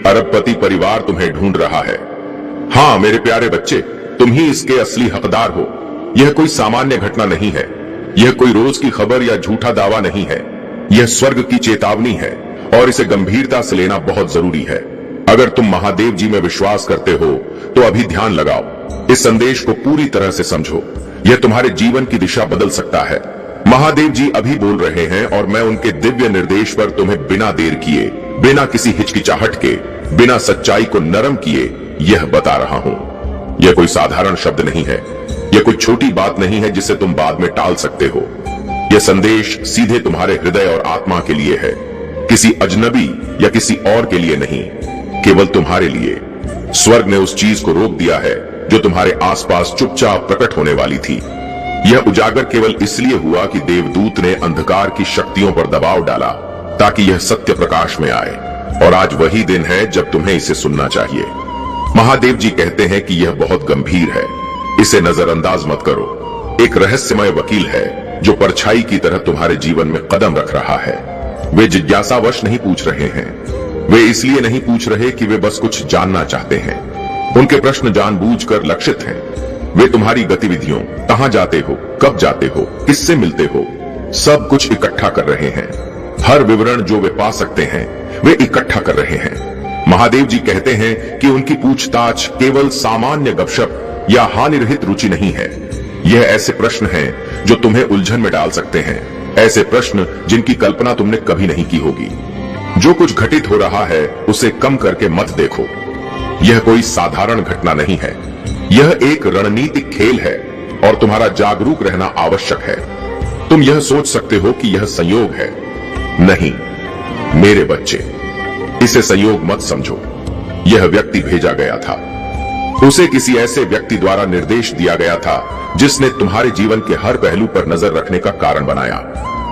अरबपति परिवार तुम्हें ढूंढ रहा है। हाँ मेरे प्यारे बच्चे, तुम ही इसके असली हकदार हो। यह कोई सामान्य घटना नहीं है, यह कोई रोज की खबर या झूठा दावा नहीं है। यह स्वर्ग की चेतावनी है और इसे गंभीरता से लेना बहुत जरूरी है। अगर तुम महादेव जी में विश्वास करते हो तो अभी ध्यान लगाओ, इस संदेश को पूरी तरह से समझो। यह तुम्हारे जीवन की दिशा बदल सकता है। महादेव जी अभी बोल रहे हैं और मैं उनके दिव्य निर्देश पर तुम्हें बिना देर किए, बिना किसी हिचकिचाहट के, बिना सच्चाई को नरम किए यह बता रहा हूं। यह कोई साधारण शब्द नहीं है, यह कोई छोटी बात नहीं है जिसे तुम बाद में टाल सकते हो। यह संदेश सीधे तुम्हारे हृदय और आत्मा के लिए है, किसी अजनबी या किसी और के लिए नहीं, केवल तुम्हारे लिए। स्वर्ग ने उस चीज को रोक दिया है जो तुम्हारे आसपास चुपचाप प्रकट होने वाली थी। यह उजागर केवल इसलिए हुआ कि देवदूत ने अंधकार की शक्तियों पर दबाव डाला ताकि यह सत्य प्रकाश में आए, और आज वही दिन है जब तुम्हें इसे सुनना चाहिए। महादेव जी कहते हैं कि यह बहुत गंभीर है, इसे नजरअंदाज मत करो। एक रहस्यमय वकील है जो परछाई की तरह तुम्हारे जीवन में कदम रख रहा है। वे जिज्ञासावश नहीं पूछ रहे हैं, वे इसलिए नहीं पूछ रहे कि वे बस कुछ जानना चाहते हैं। उनके प्रश्न जानबूझकर लक्षित हैं। वे तुम्हारी गतिविधियों, कहां जाते हो, कब जाते हो, किससे मिलते हो, सब कुछ इकट्ठा कर रहे हैं। हर विवरण जो वे पा सकते हैं वे इकट्ठा कर रहे हैं। महादेव जी कहते हैं कि उनकी पूछताछ केवल सामान्य गपशप या हानिरहित रुचि नहीं है। यह ऐसे प्रश्न हैं जो तुम्हें उलझन में डाल सकते हैं, ऐसे प्रश्न जिनकी कल्पना तुमने कभी नहीं की होगी। जो कुछ घटित हो रहा है उसे कम करके मत देखो। यह कोई साधारण घटना नहीं है, यह एक रणनीतिक खेल है और तुम्हारा जागरूक रहना आवश्यक है। तुम यह सोच सकते हो कि यह संयोग है। नहीं मेरे बच्चे, इसे संयोग मत समझो। यह व्यक्ति भेजा गया था, उसे किसी ऐसे व्यक्ति द्वारा निर्देश दिया गया था जिसने तुम्हारे जीवन के हर पहलू पर नजर रखने का कारण बनाया।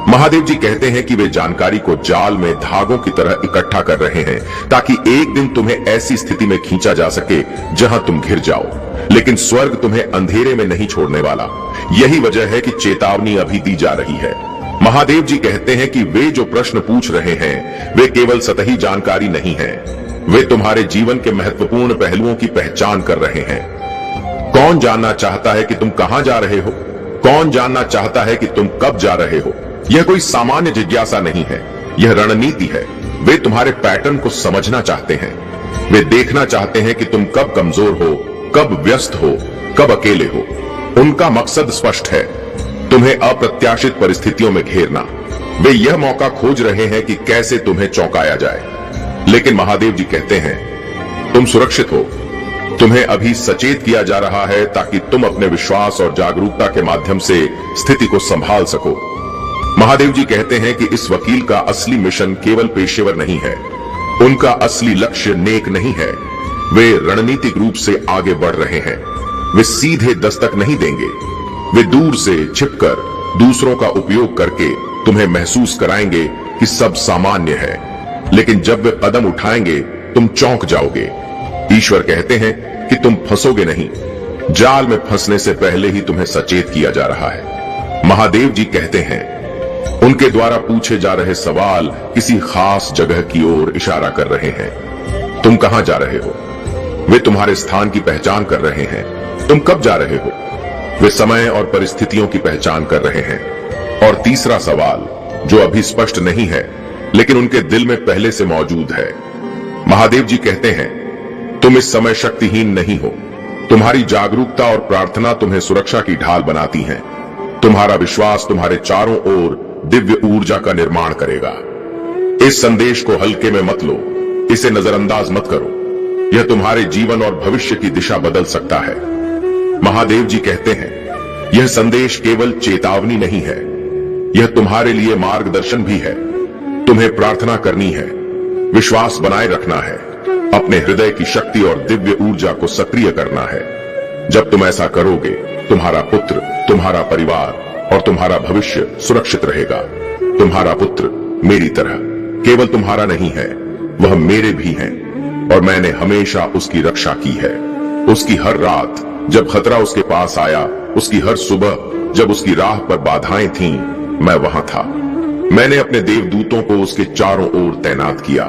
महादेव जी कहते हैं कि वे जानकारी को जाल में धागों की तरह इकट्ठा कर रहे हैं ताकि एक दिन तुम्हें ऐसी स्थिति में खींचा जा सके जहां तुम घिर जाओ, लेकिन स्वर्ग तुम्हें अंधेरे में नहीं छोड़ने वाला। यही वजह है कि चेतावनी अभी दी जा रही है। महादेव जी कहते हैं कि वे जो प्रश्न पूछ रहे हैं वे केवल सतही जानकारी नहीं है, वे तुम्हारे जीवन के महत्वपूर्ण पहलुओं की पहचान कर रहे हैं। कौन जानना चाहता है कि तुम कहां जा रहे हो? कौन जानना चाहता है कि तुम कब जा रहे हो? यह कोई सामान्य जिज्ञासा नहीं है, यह रणनीति है। वे तुम्हारे पैटर्न को समझना चाहते हैं। वे देखना चाहते हैं कि तुम कब कमजोर हो, कब व्यस्त हो, कब अकेले हो। उनका मकसद स्पष्ट है, तुम्हें अप्रत्याशित परिस्थितियों में घेरना। वे यह मौका खोज रहे हैं कि कैसे तुम्हें चौंकाया जाए। लेकिन महादेव जी कहते हैं तुम सुरक्षित हो। तुम्हें अभी सचेत किया जा रहा है ताकि तुम अपने विश्वास और जागरूकता के माध्यम से स्थिति को संभाल सको। महादेव जी कहते हैं कि इस वकील का असली मिशन केवल पेशेवर नहीं है, उनका असली लक्ष्य नेक नहीं है। वे रणनीतिक रूप से आगे बढ़ रहे हैं। वे सीधे दस्तक नहीं देंगे, वे दूर से छिपकर दूसरों का उपयोग करके तुम्हें महसूस कराएंगे कि सब सामान्य है, लेकिन जब वे कदम उठाएंगे तुम चौंक जाओगे। ईश्वर कहते हैं कि तुम फंसोगे नहीं, जाल में फंसने से पहले ही तुम्हें सचेत किया जा रहा है। महादेव जी कहते हैं उनके द्वारा पूछे जा रहे सवाल किसी खास जगह की ओर इशारा कर रहे हैं। तुम कहां जा रहे हो? वे तुम्हारे स्थान की पहचान कर रहे हैं। तुम कब जा रहे हो? वे समय और परिस्थितियों की पहचान कर रहे हैं। और तीसरा सवाल जो अभी स्पष्ट नहीं है लेकिन उनके दिल में पहले से मौजूद है। महादेव जी कहते हैं तुम इस समय शक्तिहीन नहीं हो। तुम्हारी जागरूकता और प्रार्थना तुम्हें सुरक्षा की ढाल बनाती हैं। तुम्हारा विश्वास तुम्हारे चारों ओर दिव्य ऊर्जा का निर्माण करेगा। इस संदेश को हल्के में मत लो, इसे नजरअंदाज मत करो। यह तुम्हारे जीवन और भविष्य की दिशा बदल सकता है। महादेव जी कहते हैं यह संदेश केवल चेतावनी नहीं है, यह तुम्हारे लिए मार्गदर्शन भी है। तुम्हें प्रार्थना करनी है, विश्वास बनाए रखना है, अपने हृदय की शक्ति और दिव्य ऊर्जा को सक्रिय करना है। जब तुम ऐसा करोगे तुम्हारा पुत्र, तुम्हारा परिवार और तुम्हारा भविष्य सुरक्षित रहेगा। तुम्हारा पुत्र मेरी तरह केवल तुम्हारा नहीं है, वह मेरे भी हैं और मैंने हमेशा उसकी रक्षा की है। उसकी हर रात जब खतरा उसके पास आया, उसकी हर सुबह जब उसकी राह पर बाधाएं थीं, मैं वहां था। मैंने अपने देवदूतों को उसके चारों ओर तैनात किया।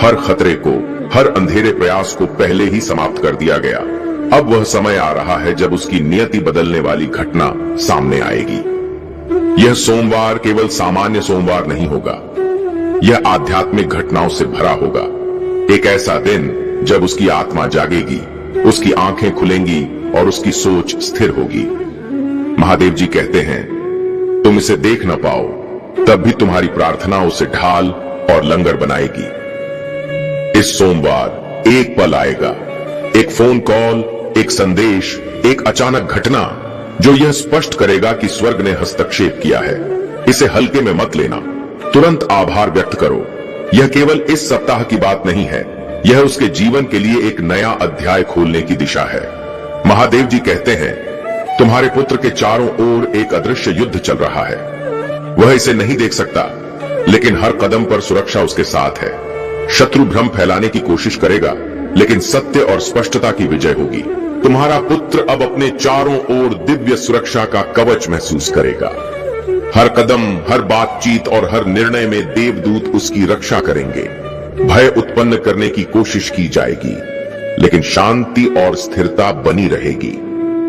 हर खतरे को, हर अंधेरे प्रयास को पहले ही समाप्त कर दिया गया। अब वह समय आ रहा है जब उसकी नियति बदलने वाली घटना सामने आएगी। यह सोमवार केवल सामान्य सोमवार नहीं होगा, यह आध्यात्मिक घटनाओं से भरा होगा। एक ऐसा दिन जब उसकी आत्मा जागेगी, उसकी आंखें खुलेंगी और उसकी सोच स्थिर होगी। महादेव जी कहते हैं, तुम इसे देख न पाओ तब भी तुम्हारी प्रार्थना उसे ढाल और लंगर बनाएगी। इस सोमवार एक पल आएगा, एक फोन कॉल, एक संदेश, एक अचानक घटना जो यह स्पष्ट करेगा कि स्वर्ग ने हस्तक्षेप किया है। इसे हल्के में मत लेना, तुरंत आभार व्यक्त करो। यह केवल इस सप्ताह की बात नहीं है, यह उसके जीवन के लिए एक नया अध्याय खोलने की दिशा है। महादेव जी कहते हैं, तुम्हारे पुत्र के चारों ओर एक अदृश्य युद्ध चल रहा है। वह इसे नहीं देख सकता, लेकिन हर कदम पर सुरक्षा उसके साथ है। शत्रु भ्रम फैलाने की कोशिश करेगा, लेकिन सत्य और स्पष्टता की विजय होगी। तुम्हारा पुत्र अब अपने चारों ओर दिव्य सुरक्षा का कवच महसूस करेगा। हर कदम, हर बातचीत और हर निर्णय में देवदूत उसकी रक्षा करेंगे। भय उत्पन्न करने की कोशिश की जाएगी, लेकिन शांति और स्थिरता बनी रहेगी।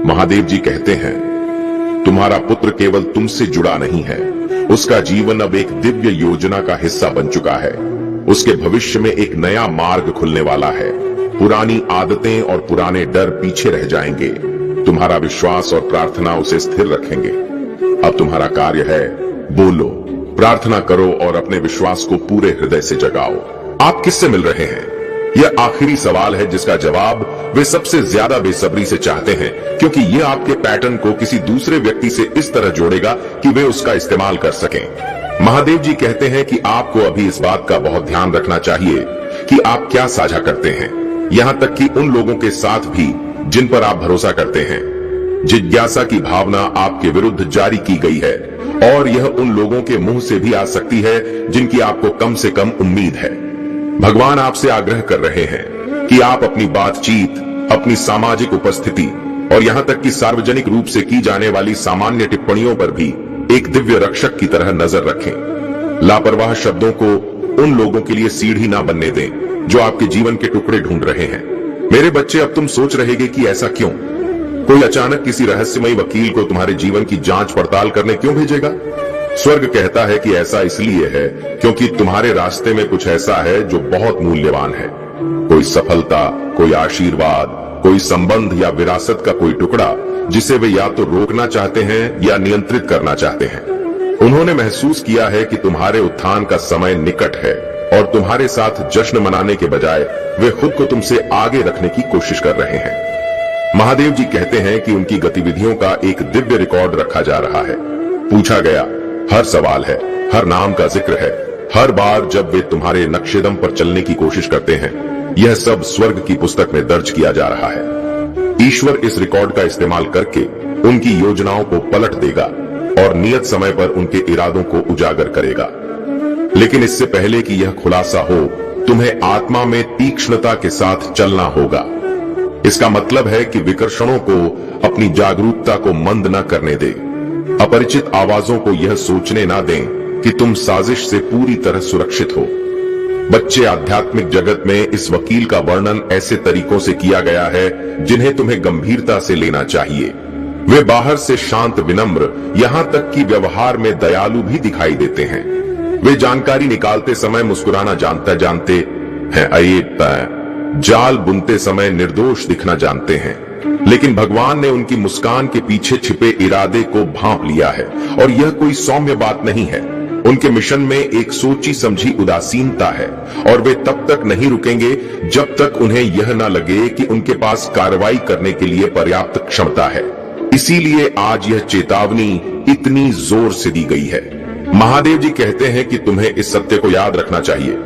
महादेव जी कहते हैं, तुम्हारा पुत्र केवल तुमसे जुड़ा नहीं है, उसका जीवन अब एक दिव्य योजना का हिस्सा बन चुका है। उसके भविष्य में एक नया मार्ग खुलने वाला है। पुरानी आदतें और पुराने डर पीछे रह जाएंगे। तुम्हारा विश्वास और प्रार्थना उसे स्थिर रखेंगे। अब तुम्हारा कार्य है, बोलो, प्रार्थना करो और अपने विश्वास को पूरे हृदय से जगाओ। आप किससे मिल रहे हैं? यह आखिरी सवाल है जिसका जवाब वे सबसे ज्यादा बेसब्री से चाहते हैं, क्योंकि यह आपके पैटर्न को किसी दूसरे व्यक्ति से इस तरह जोड़ेगा कि वे उसका इस्तेमाल कर सकें। महादेव जी कहते हैं कि आपको अभी इस बात का बहुत ध्यान रखना चाहिए कि आप क्या साझा करते हैं, यहां तक कि उन लोगों के साथ भी जिन पर आप भरोसा करते हैं। जिज्ञासा की भावना आपके विरुद्ध जारी की गई है, और यह उन लोगों के मुंह से भी आ सकती है जिनकी आपको कम से कम उम्मीद है। भगवान आपसे आग्रह कर रहे हैं कि आप अपनी बातचीत, अपनी सामाजिक उपस्थिति और यहां तक कि सार्वजनिक रूप से की जाने वाली सामान्य टिप्पणियों पर भी एक दिव्य रक्षक की तरह नजर रखें। लापरवाह शब्दों को उन लोगों के लिए सीढ़ी ना बनने दें जो आपके जीवन के टुकड़े ढूंढ रहे हैं। मेरे बच्चे, अब तुम सोच रहे कि ऐसा क्यों? कोई अचानक किसी रहस्यमयी वकील को तुम्हारे जीवन की जांच पड़ताल करने क्यों भेजेगा? स्वर्ग कहता है कि ऐसा इसलिए है क्योंकि तुम्हारे रास्ते में कुछ ऐसा है जो बहुत मूल्यवान है। कोई सफलता, कोई आशीर्वाद, कोई संबंध या विरासत का कोई टुकड़ा जिसे वे या तो रोकना चाहते हैं या नियंत्रित करना चाहते हैं। उन्होंने महसूस किया है कि तुम्हारे उत्थान का समय निकट है, और तुम्हारे साथ जश्न मनाने के बजाय वे खुद को तुमसे आगे रखने की कोशिश कर रहे हैं। महादेव जी कहते हैं कि उनकी गतिविधियों का एक दिव्य रिकॉर्ड रखा जा रहा है। पूछा गया हर सवाल है, हर नाम का जिक्र है, हर बार जब वे तुम्हारे नक्शेदम पर चलने की कोशिश करते हैं, यह सब स्वर्ग की पुस्तक में दर्ज किया जा रहा है। ईश्वर इस रिकॉर्ड का इस्तेमाल करके उनकी योजनाओं को पलट देगा और नियत समय पर उनके इरादों को उजागर करेगा। लेकिन इससे पहले कि यह खुलासा हो, तुम्हें आत्मा में तीक्ष्णता के साथ चलना होगा। इसका मतलब है कि विकर्षणों को अपनी जागरूकता को मंद न करने दे। अपरिचित आवाजों को यह सोचने ना दें कि तुम साजिश से पूरी तरह सुरक्षित हो। बच्चे, आध्यात्मिक जगत में इस वकील का वर्णन ऐसे तरीकों से किया गया है जिन्हें तुम्हें गंभीरता से लेना चाहिए। वे बाहर से शांत, विनम्र, यहां तक कि व्यवहार में दयालु भी दिखाई देते हैं। वे जानकारी निकालते समय मुस्कुराना जानते हैं, जाल बुनते समय निर्दोष दिखना जानते हैं। लेकिन भगवान ने उनकी मुस्कान के पीछे छिपे इरादे को भांप लिया है, और यह कोई सौम्य बात नहीं है। उनके मिशन में एक सोची समझी उदासीनता है, और वे तब तक नहीं रुकेंगे जब तक उन्हें यह न लगे कि उनके पास कार्रवाई करने के लिए पर्याप्त क्षमता है। इसीलिए आज यह चेतावनी इतनी जोर से दी गई है। महादेव जी कहते हैं कि तुम्हें इस सत्य को याद रखना चाहिए,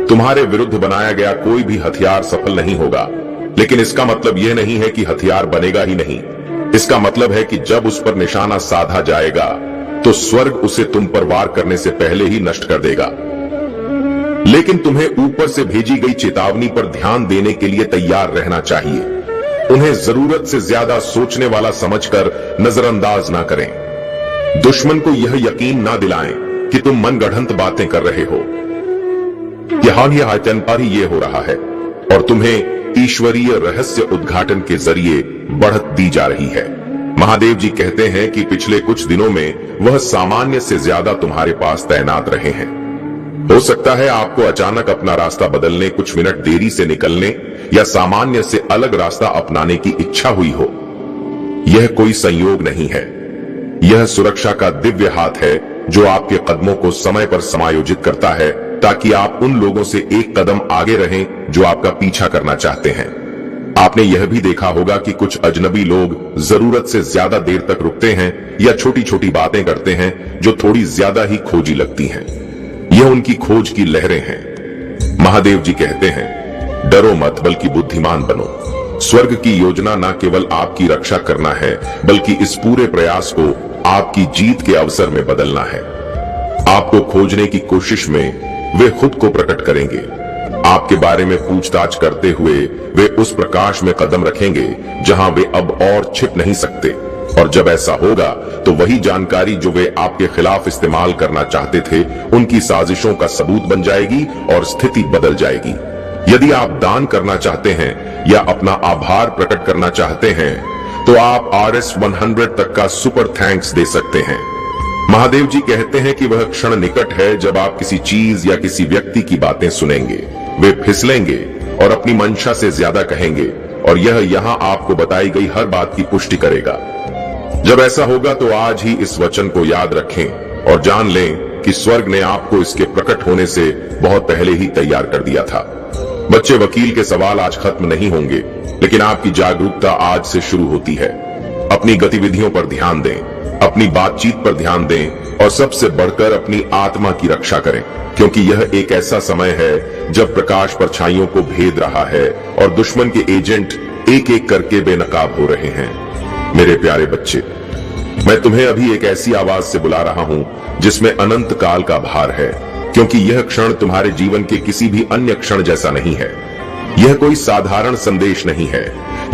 तुम्हारे विरुद्ध बनाया गया कोई भी हथियार सफल नहीं होगा। लेकिन इसका मतलब यह नहीं है कि हथियार बनेगा ही नहीं। इसका मतलब है कि जब उस पर निशाना साधा जाएगा तो स्वर्ग उसे तुम पर वार करने से पहले ही नष्ट कर देगा। लेकिन तुम्हें ऊपर से भेजी गई चेतावनी पर ध्यान देने के लिए तैयार रहना चाहिए। उन्हें जरूरत से ज्यादा सोचने वाला समझकर नजरअंदाज ना करें। दुश्मन को यह यकीन ना दिलाएं कि तुम मनगढ़ंत बातें कर रहे हो। यहां ही ये हो रहा है, और तुम्हें ईश्वरीय रहस्य उद्घाटन के जरिए बढ़त दी जा रही है। महादेव जी कहते हैं कि पिछले कुछ दिनों में वह सामान्य से ज्यादा तुम्हारे पास तैनात रहे हैं। हो सकता है आपको अचानक अपना रास्ता बदलने, कुछ मिनट देरी से निकलने या सामान्य से अलग रास्ता अपनाने की इच्छा हुई हो। यह कोई संयोग नहीं है, यह सुरक्षा का दिव्य हाथ है जो आपके कदमों को समय पर समायोजित करता है ताकि आप उन लोगों से एक कदम आगे रहें जो आपका पीछा करना चाहते हैं। आपने यह भी देखा होगा कि कुछ अजनबी लोग जरूरत से ज्यादा देर तक रुकते हैं या छोटी छोटी बातें करते हैं जो थोड़ी ज्यादा ही खोजी लगती हैं। यह उनकी खोज की लहरें हैं। महादेव जी कहते हैं, डरो मत बल्कि बुद्धिमान बनो। स्वर्ग की योजना न केवल आपकी रक्षा करना है बल्कि इस पूरे प्रयास को आपकी जीत के अवसर में बदलना है। आपको खोजने की कोशिश में वे खुद को प्रकट करेंगे। आपके बारे में पूछताछ करते हुए वे उस प्रकाश में कदम रखेंगे जहां वे अब और छिप नहीं सकते। और जब ऐसा होगा तो वही जानकारी जो वे आपके खिलाफ इस्तेमाल करना चाहते थे, उनकी साजिशों का सबूत बन जाएगी और स्थिति बदल जाएगी। यदि आप दान करना चाहते हैं या अपना आभार प्रकट करना चाहते हैं तो आप RS 100 तक का सुपर थैंक्स दे सकते हैं। महादेव जी कहते हैं कि वह क्षण निकट है जब आप किसी चीज या किसी व्यक्ति की बातें सुनेंगे, वे फिसलेंगे और अपनी मंशा से ज्यादा कहेंगे और यह यहां आपको बताई गई हर बात की पुष्टि करेगा। जब ऐसा होगा तो आज ही इस वचन को याद रखें और जान लें कि स्वर्ग ने आपको इसके प्रकट होने से बहुत पहले ही तैयार कर दिया था। बच्चे, वकील के सवाल आज खत्म नहीं होंगे, लेकिन आपकी जागरूकता आज से शुरू होती है। अपनी गतिविधियों पर ध्यान दें, अपनी बातचीत पर ध्यान दें और सबसे बढ़कर अपनी आत्मा की रक्षा करें, क्योंकि यह एक ऐसा समय है जब प्रकाश परछाइयों को भेद रहा है और दुश्मन के एजेंट एक एक करके बेनकाब हो रहे हैं। मेरे प्यारे बच्चे, मैं तुम्हें अभी एक ऐसी आवाज से बुला रहा हूं जिसमें अनंत काल का भार है, क्योंकि यह क्षण तुम्हारे जीवन के किसी भी अन्य क्षण जैसा नहीं है। यह कोई साधारण संदेश नहीं है,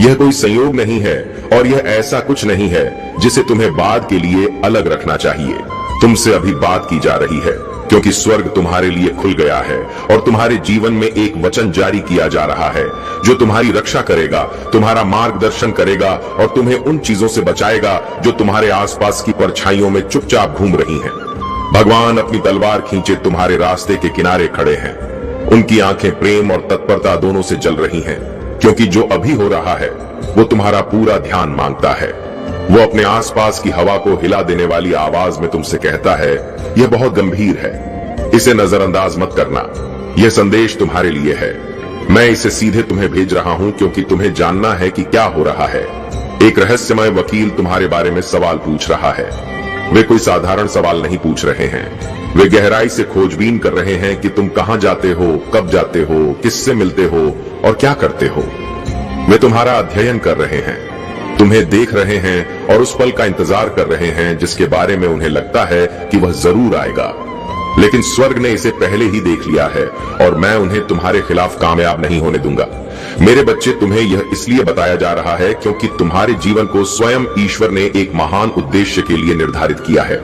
यह कोई संयोग नहीं है और यह ऐसा कुछ नहीं है जिसे तुम्हें बाद के लिए अलग रखना चाहिए। तुमसे अभी बात की जा रही है क्योंकि स्वर्ग तुम्हारे लिए खुल गया है और तुम्हारे जीवन में एक वचन जारी किया जा रहा है जो तुम्हारी रक्षा करेगा, तुम्हारा मार्गदर्शन करेगा और तुम्हें उन चीजों से बचाएगा जो तुम्हारे आसपास की परछाइयों में चुपचाप घूम रही हैं। भगवान अपनी तलवार खींचे तुम्हारे रास्ते के किनारे खड़े हैं। उनकी आंखें प्रेम और तत्परता दोनों से जल रही हैं, क्योंकि जो अभी हो रहा है वो तुम्हारा पूरा ध्यान मांगता है। वो अपने आसपास की हवा को हिला देने वाली आवाज में तुमसे कहता है, यह बहुत गंभीर है, इसे नजरअंदाज मत करना। यह संदेश तुम्हारे लिए है। मैं इसे सीधे तुम्हें भेज रहा हूं क्योंकि तुम्हें जानना है कि क्या हो रहा है। एक रहस्यमय वकील तुम्हारे बारे में सवाल पूछ रहा है। वे कोई साधारण सवाल नहीं पूछ रहे हैं, वे गहराई से खोजबीन कर रहे हैं कि तुम कहां जाते हो, कब जाते हो, किससे मिलते हो और क्या करते हो। वे तुम्हारा अध्ययन कर रहे हैं, तुम्हें देख रहे हैं और उस पल का इंतजार कर रहे हैं जिसके बारे में उन्हें लगता है कि वह जरूर आएगा। लेकिन स्वर्ग ने इसे पहले ही देख लिया है और मैं उन्हें तुम्हारे खिलाफ कामयाब नहीं होने दूंगा। मेरे बच्चे, तुम्हें यह इसलिए बताया जा रहा है क्योंकि तुम्हारे जीवन को स्वयं ईश्वर ने एक महान उद्देश्य के लिए निर्धारित किया है।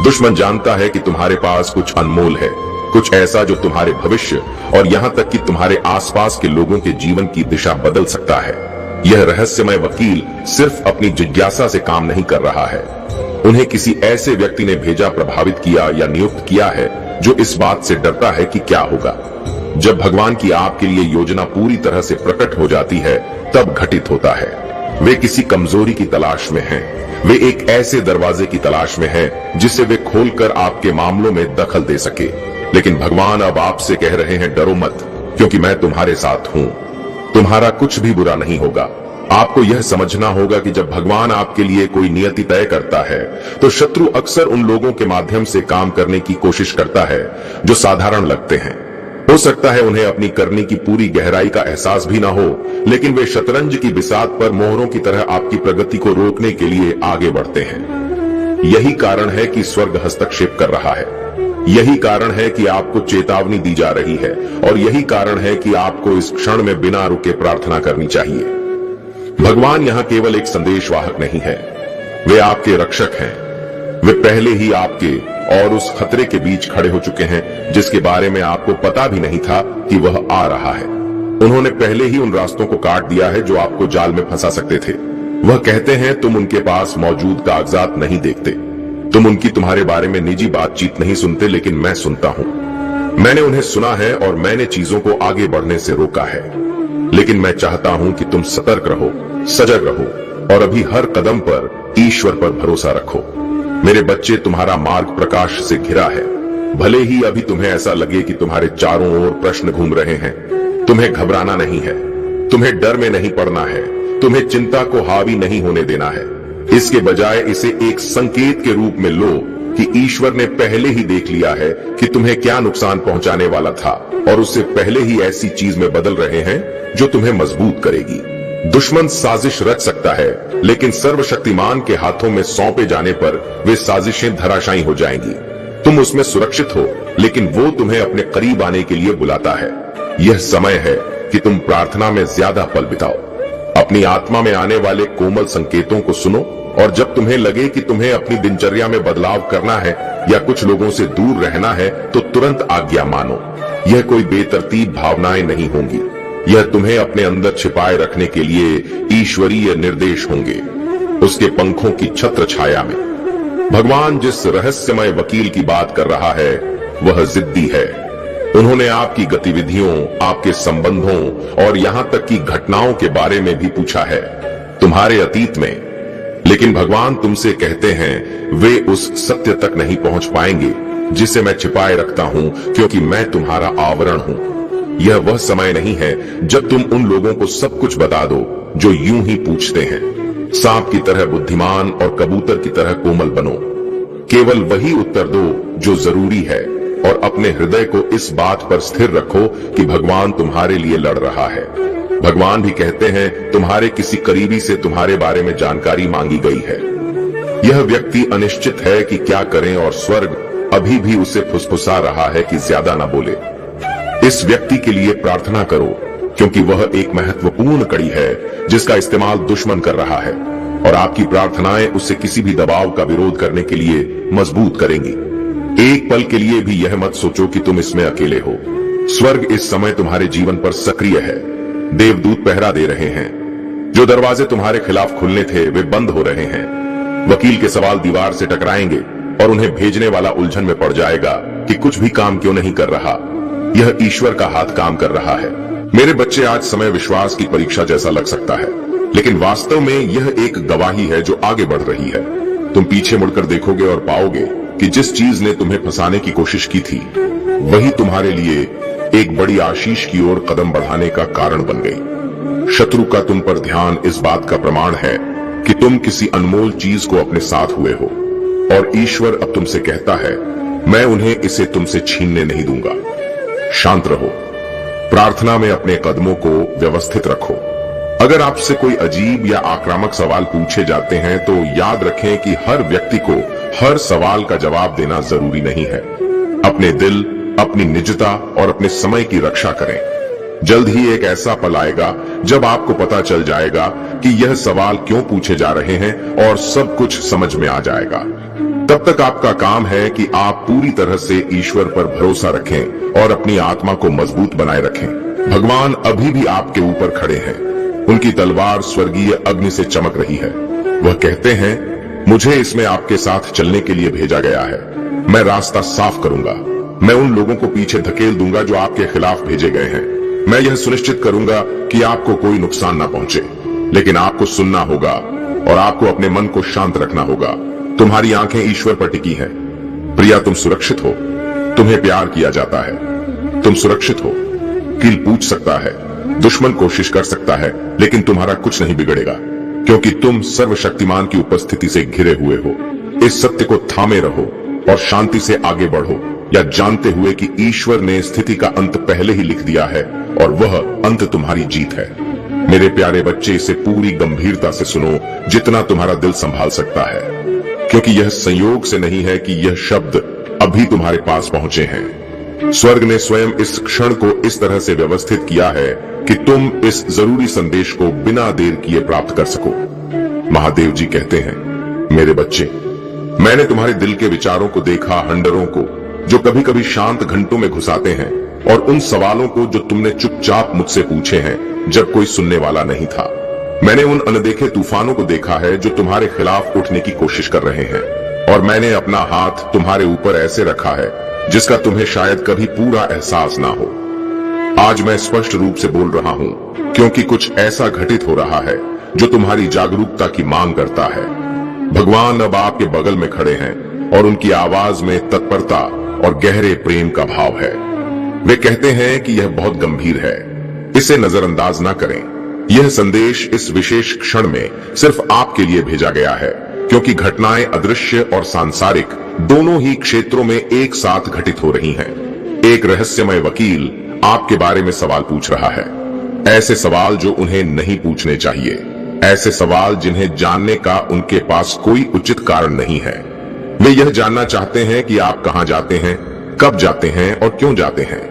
दुश्मन जानता है कि तुम्हारे पास कुछ अनमोल है, कुछ ऐसा जो तुम्हारे भविष्य और यहां तक कि तुम्हारे आसपास के लोगों के जीवन की दिशा बदल सकता है। यह रहस्यमय वकील सिर्फ अपनी जिज्ञासा से काम नहीं कर रहा है, उन्हें किसी ऐसे व्यक्ति ने भेजा, प्रभावित किया या नियुक्त किया है जो इस बात से डरता है कि क्या होगा। जब भगवान की आपके लिए योजना पूरी तरह से प्रकट हो जाती है तब घटित होता है। वे किसी कमजोरी की तलाश में हैं, वे एक ऐसे दरवाजे की तलाश में हैं जिसे वे खोलकर आपके मामलों में दखल दे सके। लेकिन भगवान अब आपसे कह रहे हैं, डरो मत, क्योंकि मैं तुम्हारे साथ हूं। तुम्हारा कुछ भी बुरा नहीं होगा। आपको यह समझना होगा कि जब भगवान आपके लिए कोई नियति तय करता है तो शत्रु अक्सर उन लोगों के माध्यम से काम करने की कोशिश करता है जो साधारण लगते हैं। हो सकता है उन्हें अपनी करनी की पूरी गहराई का एहसास भी ना हो, लेकिन वे शतरंज की बिसात पर मोहरों की तरह आपकी प्रगति को रोकने के लिए आगे बढ़ते हैं। यही कारण है कि स्वर्ग हस्तक्षेप कर रहा है, यही कारण है कि आपको चेतावनी दी जा रही है और यही कारण है कि आपको इस क्षण में बिना रुके प्रार्थना करनी चाहिए। भगवान यहाँ केवल एक संदेशवाहक नहीं है, वे आपके रक्षक हैं। वे पहले ही आपके और उस खतरे के बीच खड़े हो चुके हैं जिसके बारे में आपको पता भी नहीं था कि वह आ रहा है। उन्होंने पहले ही उन रास्तों को काट दिया है जो आपको जाल में फंसा सकते थे। वह कहते हैं तुम उनके पास मौजूद कागजात नहीं देखते, तुम उनकी तुम्हारे बारे में निजी बातचीत नहीं सुनते, लेकिन मैं सुनता हूं। मैंने उन्हें सुना है और मैंने चीजों को आगे बढ़ने से रोका है। लेकिन मैं चाहता हूं कि तुम सतर्क रहो, सजग रहो और अभी हर कदम पर ईश्वर पर भरोसा रखो। मेरे बच्चे, तुम्हारा मार्ग प्रकाश से घिरा है। भले ही अभी तुम्हें ऐसा लगे कि तुम्हारे चारों ओर प्रश्न घूम रहे हैं, तुम्हें घबराना नहीं है, तुम्हें डर में नहीं पड़ना है, तुम्हें चिंता को हावी नहीं होने देना है। इसके बजाय इसे एक संकेत के रूप में लो कि ईश्वर ने पहले ही देख लिया है कि तुम्हें क्या नुकसान पहुंचाने वाला था और उससे पहले ही ऐसी चीज में बदल रहे हैं जो तुम्हें मजबूत करेगी। दुश्मन साजिश रच सकता है, लेकिन सर्वशक्तिमान के हाथों में सौंपे जाने पर वे साजिशें धराशायी हो जाएंगी। तुम उसमें सुरक्षित हो, लेकिन वो तुम्हें अपने करीब आने के लिए बुलाता है। यह समय है कि तुम प्रार्थना में ज्यादा पल बिताओ। अपनी आत्मा में आने वाले कोमल संकेतों को सुनो और जब तुम्हें लगे कि तुम्हें अपनी दिनचर्या में बदलाव करना है या कुछ लोगों से दूर रहना है, तो तुरंत आज्ञा मानो। यह कोई बेतरतीब भावनाएं नहीं होंगी, यह तुम्हें अपने अंदर छिपाए रखने के लिए ईश्वरीय निर्देश होंगे। उसके पंखों की छत्र छाया में भगवान जिस रहस्यमय वकील की बात कर रहा है वह जिद्दी है। उन्होंने आपकी गतिविधियों, आपके संबंधों और यहां तक कि घटनाओं के बारे में भी पूछा है, तुम्हारे अतीत में। लेकिन भगवान तुमसे कहते हैं वे उस सत्य तक नहीं पहुंच पाएंगे जिसे मैं छिपाए रखता हूं, क्योंकि मैं तुम्हारा आवरण हूं। यह वह समय नहीं है जब तुम उन लोगों को सब कुछ बता दो जो यूं ही पूछते हैं। सांप की तरह बुद्धिमान और कबूतर की तरह कोमल बनो। केवल वही उत्तर दो जो जरूरी है और अपने हृदय को इस बात पर स्थिर रखो कि भगवान तुम्हारे लिए लड़ रहा है। भगवान भी कहते हैं तुम्हारे किसी करीबी से तुम्हारे बारे में जानकारी मांगी गई है। यह व्यक्ति अनिश्चित है कि क्या करें और स्वर्ग अभी भी उसे फुसफुसा रहा है कि ज्यादा ना बोले। इस व्यक्ति के लिए प्रार्थना करो, क्योंकि वह एक महत्वपूर्ण कड़ी है जिसका इस्तेमाल दुश्मन कर रहा है और आपकी प्रार्थनाएं उसे किसी भी दबाव का विरोध करने के लिए मजबूत करेंगी। एक पल के लिए भी यह मत सोचो कि तुम इसमें अकेले हो। स्वर्ग इस समय तुम्हारे जीवन पर सक्रिय है। देवदूत पहरा दे रहे हैं। जो दरवाजे तुम्हारे खिलाफ खुलने थे वे बंद हो रहे हैं। वकील के सवाल दीवार से टकराएंगे और उन्हें भेजने वाला उलझन में पड़ जाएगा कि कुछ भी काम क्यों नहीं कर रहा। यह ईश्वर का हाथ काम कर रहा है। मेरे बच्चे, आज समय विश्वास की परीक्षा जैसा लग सकता है, लेकिन वास्तव में यह एक गवाही है जो आगे बढ़ रही है। तुम पीछे मुड़कर देखोगे और पाओगे कि जिस चीज ने तुम्हें फंसाने की कोशिश की थी वही तुम्हारे लिए एक बड़ी आशीष की ओर कदम बढ़ाने का कारण बन गई। शत्रु का तुम पर ध्यान इस बात का प्रमाण है कि तुम किसी अनमोल चीज को अपने साथ हुए हो और ईश्वर अब तुमसे कहता है, मैं उन्हें इसे तुमसे छीनने नहीं दूंगा। शांत रहो, प्रार्थना में अपने कदमों को व्यवस्थित रखो। अगर आपसे कोई अजीब या आक्रामक सवाल पूछे जाते हैं तो याद रखें कि हर व्यक्ति को हर सवाल का जवाब देना जरूरी नहीं है। अपने दिल, अपनी निजता और अपने समय की रक्षा करें। जल्द ही एक ऐसा पल आएगा जब आपको पता चल जाएगा कि यह सवाल क्यों पूछे जा रहे हैं और सब कुछ समझ में आ जाएगा। तब तक आपका काम है कि आप पूरी तरह से ईश्वर पर भरोसा रखें और अपनी आत्मा को मजबूत बनाए रखें। भगवान अभी भी आपके ऊपर खड़े हैं। उनकी तलवार स्वर्गीय अग्नि से चमक रही है। वह कहते हैं, मुझे इसमें आपके साथ चलने के लिए भेजा गया है। मैं रास्ता साफ करूंगा। मैं उन लोगों को पीछे धकेल दूंगा जो आपके खिलाफ भेजे गए हैं। मैं यह सुनिश्चित करूंगा कि आपको कोई नुकसान ना पहुंचे, लेकिन आपको सुनना होगा और आपको अपने मन को शांत रखना होगा। तुम्हारी आंखें ईश्वर पर टिकी हैं। प्रिया, तुम सुरक्षित हो। तुम्हें प्यार किया जाता है। तुम सुरक्षित हो। कील पूछ सकता है, दुश्मन कोशिश कर सकता है, लेकिन तुम्हारा कुछ नहीं बिगड़ेगा, क्योंकि तुम सर्वशक्तिमान की उपस्थिति से घिरे हुए हो। इस सत्य को थामे रहो और शांति से आगे बढ़ो, या जानते हुए कि ईश्वर ने स्थिति का अंत पहले ही लिख दिया है और वह अंत तुम्हारी जीत है। मेरे प्यारे बच्चे, इसे पूरी गंभीरता से सुनो जितना तुम्हारा दिल संभाल सकता है, क्योंकि यह संयोग से नहीं है कि यह शब्द अभी तुम्हारे पास पहुंचे हैं। स्वर्ग ने स्वयं इस क्षण को इस तरह से व्यवस्थित किया है कि तुम इस जरूरी संदेश को बिना देर किए प्राप्त कर सको। महादेव जी कहते हैं, मेरे बच्चे, मैंने तुम्हारे दिल के विचारों को देखा, हंडरों को जो कभी कभी शांत घंटों में घुसाते हैं, और उन सवालों को जो तुमने चुपचाप मुझसे पूछे हैं जब कोई सुनने वाला नहीं था। मैंने उन अनदेखे तूफानों को देखा है जो तुम्हारे खिलाफ उठने की कोशिश कर रहे हैं, और मैंने अपना हाथ तुम्हारे ऊपर ऐसे रखा है जिसका तुम्हें शायद कभी पूरा एहसास ना हो। आज मैं स्पष्ट रूप से बोल रहा हूं क्योंकि कुछ ऐसा घटित हो रहा है जो तुम्हारी जागरूकता की मांग करता है। भगवान अब आपके बगल में खड़े हैं और उनकी आवाज में तत्परता और गहरे प्रेम का भाव है। वे कहते हैं कि यह बहुत गंभीर है, इसे नजरअंदाज ना करें। यह संदेश इस विशेष क्षण में सिर्फ आपके लिए भेजा गया है, क्योंकि घटनाएं अदृश्य और सांसारिक दोनों ही क्षेत्रों में एक साथ घटित हो रही हैं। एक रहस्यमय वकील आपके बारे में सवाल पूछ रहा है, ऐसे सवाल जो उन्हें नहीं पूछने चाहिए, ऐसे सवाल जिन्हें जानने का उनके पास कोई उचित कारण नहीं है। वे यह जानना चाहते हैं कि आप कहां जाते हैं, कब जाते हैं और क्यों जाते हैं।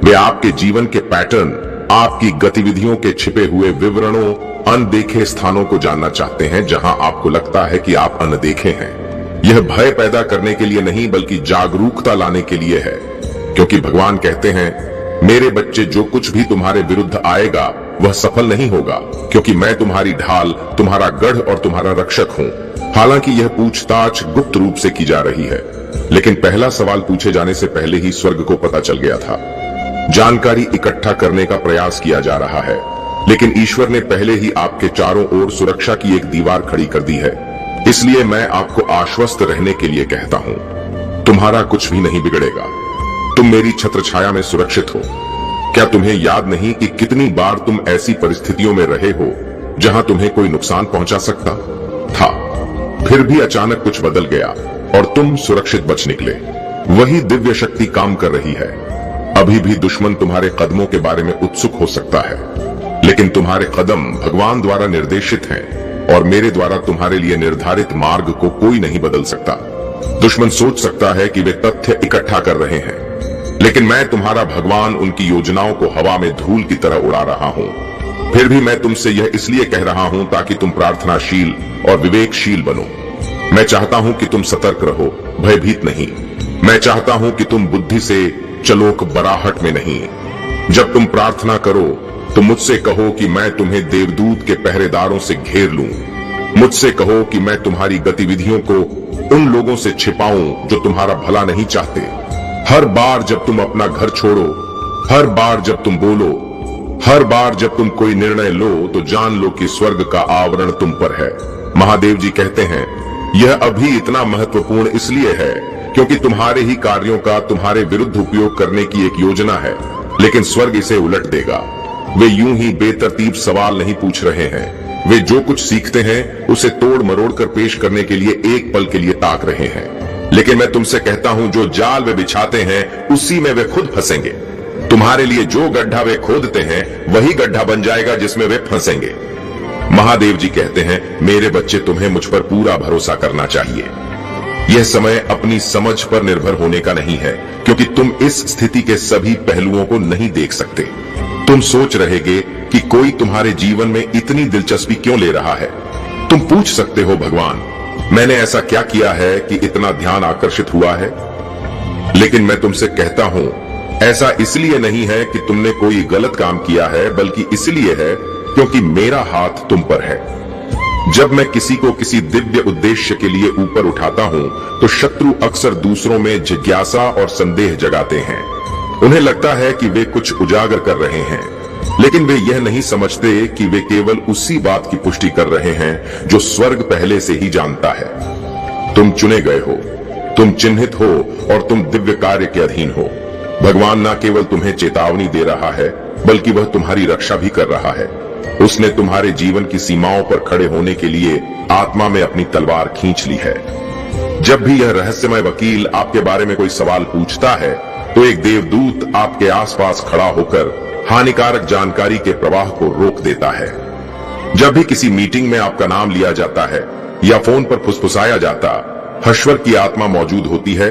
वे आपके जीवन के पैटर्न, आपकी गतिविधियों के छिपे हुए विवरणों, अनदेखे स्थानों को जानना चाहते हैं जहां आपको लगता है कि आप अनदेखे हैं। यह भय पैदा करने के लिए नहीं बल्कि जागरूकता लाने के लिए है, क्योंकि भगवान कहते हैं, मेरे बच्चे, जो कुछ भी तुम्हारे विरुद्ध आएगा वह सफल नहीं होगा, क्योंकि मैं तुम्हारी ढाल, तुम्हारा गढ़ और तुम्हारा रक्षक हूं। हालांकि यह पूछताछ गुप्त रूप से की जा रही है, लेकिन पहला सवाल पूछे जाने से पहले ही स्वर्ग को पता चल गया था। जानकारी इकट्ठा करने का प्रयास किया जा रहा है, लेकिन ईश्वर ने पहले ही आपके चारों ओर सुरक्षा की एक दीवार खड़ी कर दी है। इसलिए मैं आपको आश्वस्त रहने के लिए कहता हूं, तुम्हारा कुछ भी नहीं बिगड़ेगा। तुम मेरी छत्र छाया में सुरक्षित हो। क्या तुम्हें याद नहीं कि कितनी बार तुम ऐसी परिस्थितियों में रहे हो जहां तुम्हें कोई नुकसान पहुंचा सकता था, फिर भी अचानक कुछ बदल गया और तुम सुरक्षित बच निकले। वही दिव्य शक्ति काम कर रही है। अभी भी दुश्मन तुम्हारे कदमों के बारे में उत्सुक हो सकता है, लेकिन तुम्हारे कदम भगवान द्वारा निर्देशित हैं और मेरे द्वारा तुम्हारे लिए निर्धारित मार्ग को कोई नहीं बदल सकता। दुश्मन सोच सकता है कि वे तथ्य इकट्ठा कर रहे हैं, लेकिन मैं तुम्हारा भगवान उनकी योजनाओं को हवा में धूल की तरह उड़ा रहा हूं। फिर भी मैं तुमसे यह इसलिए कह रहा हूं ताकि तुम प्रार्थनाशील और विवेकशील बनो। मैं चाहता हूं कि तुम सतर्क रहो, भयभीत नहीं। मैं चाहता हूं कि तुम बुद्धि से चलो, बराहट में नहीं। जब तुम प्रार्थना करो तो मुझसे कहो कि मैं तुम्हें देवदूत के पहरेदारों से घेर लूं। मुझसे कहो कि मैं तुम्हारी गतिविधियों को उन लोगों से छिपाऊं जो तुम्हारा भला नहीं चाहते। हर बार जब तुम अपना घर छोड़ो, हर बार जब तुम बोलो, हर बार जब तुम कोई निर्णय लो, तो जान लो कि स्वर्ग का आवरण तुम पर है। महादेव जी कहते हैं, यह अभी इतना महत्वपूर्ण इसलिए है क्योंकि तुम्हारे ही कार्यों का तुम्हारे विरुद्ध उपयोग करने की एक योजना है, लेकिन स्वर्ग इसे उलट देगा। वे यूं ही बेतरतीब सवाल नहीं पूछ रहे हैं। वे जो कुछ सीखते हैं उसे तोड़ मरोड़ कर पेश करने के लिए एक पल के लिए ताक रहे हैं। लेकिन मैं तुमसे कहता हूं, जो जाल वे बिछाते हैं उसी में वे खुद फंसेंगे। तुम्हारे लिए जो गड्ढा वे खोदते हैं वही गड्ढा बन जाएगा जिसमें वे फंसेंगे। महादेव जी कहते हैं, मेरे बच्चे, तुम्हें मुझ पर पूरा भरोसा करना चाहिए। यह समय अपनी समझ पर निर्भर होने का नहीं है, क्योंकि तुम इस स्थिति के सभी पहलुओं को नहीं देख सकते। तुम सोच रहेगे कि कोई तुम्हारे जीवन में इतनी दिलचस्पी क्यों ले रहा है। तुम पूछ सकते हो, भगवान, मैंने ऐसा क्या किया है कि इतना ध्यान आकर्षित हुआ है? लेकिन मैं तुमसे कहता हूं, ऐसा इसलिए नहीं है कि तुमने कोई गलत काम किया है, बल्कि इसलिए है क्योंकि मेरा हाथ तुम पर है। जब मैं किसी को किसी दिव्य उद्देश्य के लिए ऊपर उठाता हूं, तो शत्रु अक्सर दूसरों में जिज्ञासा और संदेह जगाते हैं। उन्हें लगता है कि वे कुछ उजागर कर रहे हैं, लेकिन वे यह नहीं समझते कि वे केवल उसी बात की पुष्टि कर रहे हैं जो स्वर्ग पहले से ही जानता है। तुम चुने गए हो, तुम चिन्हित हो और तुम दिव्य कार्य के अधीन हो। भगवान न केवल तुम्हें चेतावनी दे रहा है, बल्कि वह तुम्हारी रक्षा भी कर रहा है। उसने तुम्हारे जीवन की सीमाओं पर खड़े होने के लिए आत्मा में अपनी तलवार खींच ली है। जब भी यह रहस्यमय वकील आपके बारे में कोई सवाल पूछता है, तो एक देवदूत आपके आसपास खड़ा होकर हानिकारक जानकारी के प्रवाह को रोक देता है। जब भी किसी मीटिंग में आपका नाम लिया जाता है या फोन पर फुसफुसाया जाता, हश्वर की आत्मा मौजूद होती है